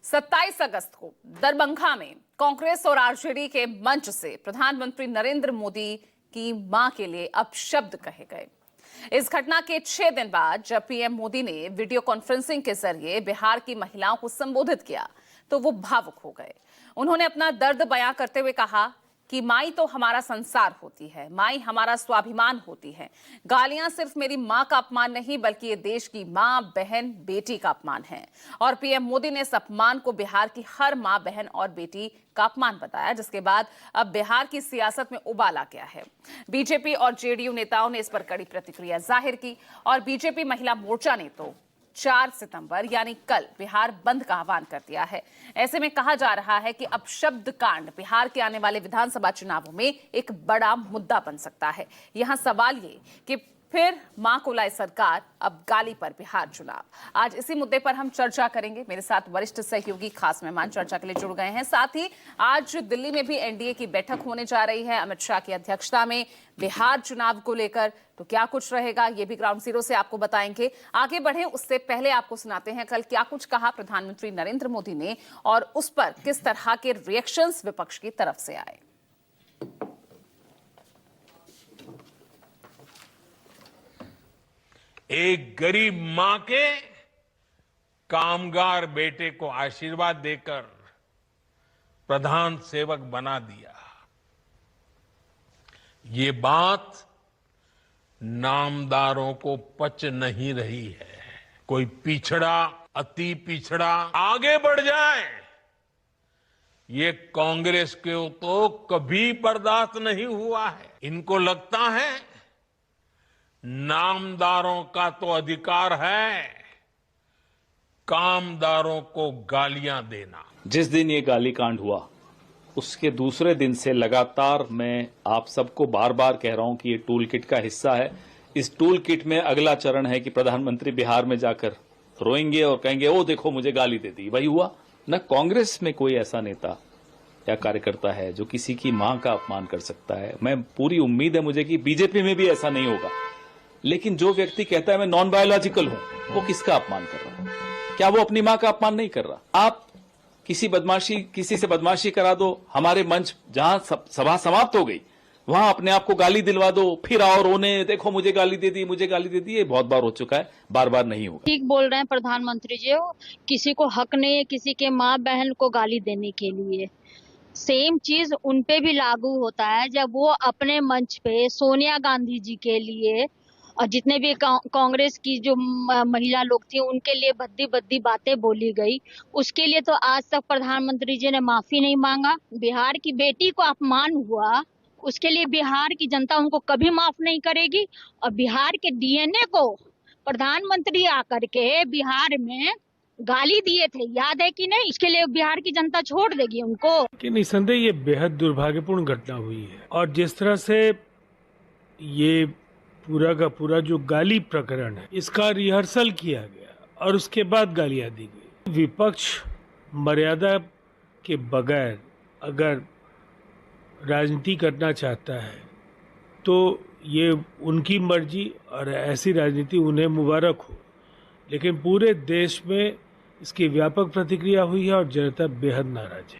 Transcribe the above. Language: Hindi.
27 अगस्त को दरभंगा में कांग्रेस और आरजेडी के मंच से प्रधानमंत्री नरेंद्र मोदी की मां के लिए अपशब्द कहे गए। इस घटना के 6 दिन बाद जब पीएम मोदी ने वीडियो कॉन्फ्रेंसिंग के जरिए बिहार की महिलाओं को संबोधित किया तो वो भावुक हो गए। उन्होंने अपना दर्द बयां करते हुए कहा कि माई तो हमारा संसार होती है, माई हमारा स्वाभिमान होती है। गालियां सिर्फ मेरी मां का अपमान नहीं बल्कि ये देश की मां, बहन, बेटी का अपमान है। और पीएम मोदी ने इस अपमान को बिहार की हर मां, बहन और बेटी का अपमान बताया, जिसके बाद अब बिहार की सियासत में उबाल आ गया है। बीजेपी और जेडीयू नेताओं ने इस पर कड़ी प्रतिक्रिया जाहिर की और बीजेपी महिला मोर्चा ने तो 4 सितंबर यानी कल बिहार बंद का आह्वान कर दिया है। ऐसे में कहा जा रहा है कि अपशब्द कांड बिहार के आने वाले विधानसभा चुनावों में एक बड़ा मुद्दा बन सकता है। यहां सवाल ये कि फिर मां को लाए सरकार, अब गाली पर बिहार चुनाव। आज इसी मुद्दे पर हम चर्चा करेंगे। मेरे साथ वरिष्ठ सहयोगी खास मेहमान चर्चा के लिए जुड़ गए हैं। साथ ही आज दिल्ली में भी एनडीए की बैठक होने जा रही है अमित शाह की अध्यक्षता में बिहार चुनाव को लेकर। तो क्या कुछ रहेगा ये भी ग्राउंड जीरो से आपको बताएंगे। आगे बढ़े उससे पहले आपको सुनाते हैं कल क्या कुछ कहा प्रधानमंत्री नरेंद्र मोदी ने और उस पर किस तरह के रिएक्शंस विपक्ष की तरफ से आए। एक गरीब मां के कामगार बेटे को आशीर्वाद देकर प्रधान सेवक बना दिया। ये बात नामदारों को पच नहीं रही है। कोई पिछड़ा, अति पिछड़ा आगे बढ़ जाए, ये कांग्रेस को तो कभी बर्दाश्त नहीं हुआ है। इनको लगता है नामदारों का तो अधिकार है कामदारों को गालियां देना। जिस दिन ये गाली कांड हुआ उसके दूसरे दिन से लगातार मैं आप सबको बार बार कह रहा हूं कि ये टूल किट का हिस्सा है। इस टूल किट में अगला चरण है कि प्रधानमंत्री बिहार में जाकर रोएंगे और कहेंगे ओ देखो मुझे गाली दे दी। वही हुआ न। कांग्रेस में कोई ऐसा नेता या कार्यकर्ता है जो किसी की मां का अपमान कर सकता है। मैं पूरी उम्मीद है मुझे कि बीजेपी में भी ऐसा नहीं होगा। लेकिन जो व्यक्ति कहता है मैं नॉन बायोलॉजिकल हूं, वो किसका अपमान कर रहा है? क्या वो अपनी मां का अपमान नहीं कर रहा? आप किसी से बदमाशी करा दो, हमारे मंच जहां सभा समाप्त हो गई वहां अपने आप को गाली दिलवा दो, फिर आओ रोने, देखो मुझे गाली दे दी, मुझे गाली दे दी। ये बहुत बार हो चुका है, बार बार नहीं होगा। ठीक बोल रहे हैं प्रधानमंत्री जी, किसी को हक नहीं है किसी के माँ बहन को गाली देने के लिए। सेम चीज उनपे भी लागू होता है जब वो अपने मंच पे सोनिया गांधी जी के लिए और जितने भी कांग्रेस की जो महिला लोग थी उनके लिए भद्दी भद्दी बातें बोली गई। उसके लिए तो आज तक प्रधानमंत्री जी ने माफी नहीं मांगा। बिहार की बेटी को अपमान हुआ, उसके लिए बिहार की जनता उनको कभी माफ नहीं करेगी। और बिहार के डीएनए को प्रधानमंत्री आकर के बिहार में गाली दिए थे, याद है कि नहीं? इसके लिए बिहार की जनता छोड़ देगी उनको? कि निसंदेह ये बेहद दुर्भाग्यपूर्ण घटना हुई है और जिस तरह से ये पूरा का पूरा जो गाली प्रकरण है इसका रिहर्सल किया गया और उसके बाद गालियां दी गई। विपक्ष मर्यादा के बगैर अगर राजनीति करना चाहता है तो ये उनकी मर्जी और ऐसी राजनीति उन्हें मुबारक हो। लेकिन पूरे देश में इसकी व्यापक प्रतिक्रिया हुई है और जनता बेहद नाराज है।